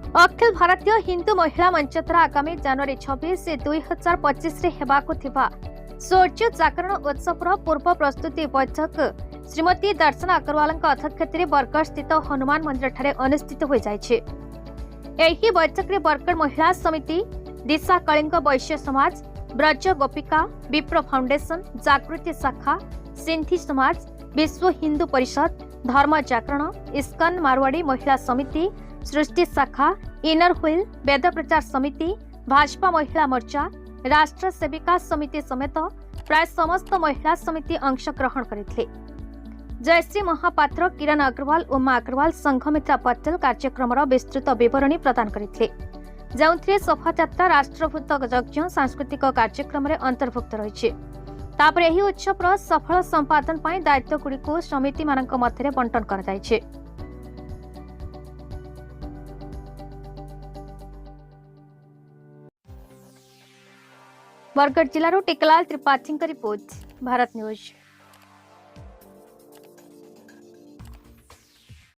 अखिल भारतीय हिंदू महिला मंच द्वारा आगामी जनवरी 26 2025 रे हेबाकु थिबा सूर्य जागरण उत्सव पूर्व प्रस्तुति बैठक श्रीमती दर्शना अग्रवाल अध्यक्षत बरगढ़ स्थित हनुमान मंदिर ठारे अनुष्ठित हो जाइछे। एही बैठक रे बरगढ़ महिला समिति, दिशा कलिंग वैश्य समाज, ब्रज गोपिका, विप्र फाउंडेशन, जागृति शाखा, सिंधी समाज, विश्व हिंदू परिषद, धर्म जागरण, इस्कन मारवाड़ी महिला समिति, सृष्टि शाखा, इनर व्हील, वेद प्रचार समिति, भाजपा महिला मोर्चा, राष्ट्र सेविका समिति समेत प्राय समस्त महिला समिति अंशग्रहण करथिले। जयश्री महापात्र, किरण अग्रवाल, उमा अग्रवाल, संघमित्रा पटेल कार्यक्रम विस्तृत विवरणी प्रदान करथिले, जोंथरे शोभायात्रा, राष्ट्रभूत यज्ञ, सांस्कृतिक कार्यक्रम अंतर्भुक्त रही। तापर एही उत्सव सफल संपादन पाई दायित्व गुड़िक समिति मानक मध्य बंटन कर जाइछे। बरगढ़ जिलार टिकलाल त्रिपाठी रिपोर्ट, भारत न्यूज।